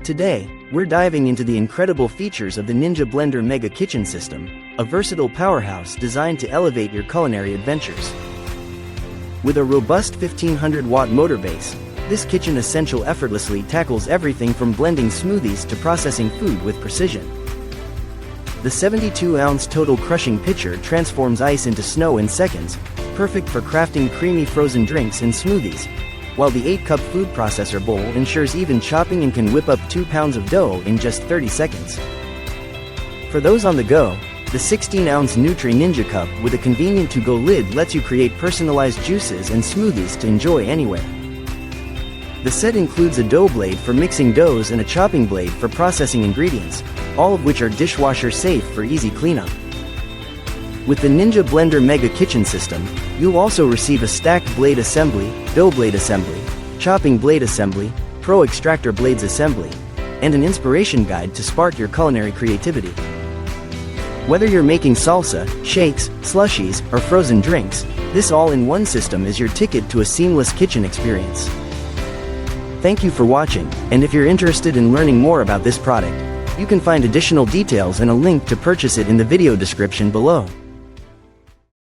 Today, we're diving into the incredible features of the Ninja Blender Mega Kitchen System, a versatile powerhouse designed to elevate your culinary adventures. With a robust 1500-watt motor base, this kitchen essential effortlessly tackles everything from blending smoothies to processing food with precision. The 72-ounce total crushing pitcher transforms ice into snow in seconds, perfect for crafting creamy frozen drinks and smoothies, while the 8-cup food processor bowl ensures even chopping and can whip up 2 pounds of dough in just 30 seconds. For those on the go, the 16-ounce Nutri Ninja Cup with a convenient to-go lid lets you create personalized juices and smoothies to enjoy anywhere. The set includes a dough blade for mixing doughs and a chopping blade for processing ingredients, all of which are dishwasher safe for easy cleanup. With the Ninja Blender Mega Kitchen System, you'll also receive a stacked blade assembly, dough blade assembly, chopping blade assembly, pro extractor blades assembly, and an inspiration guide to spark your culinary creativity. Whether you're making salsa, shakes, slushies, or frozen drinks, this all-in-one system is your ticket to a seamless kitchen experience. Thank you for watching, and if you're interested in learning more about this product, you can find additional details and a link to purchase it in the video description below.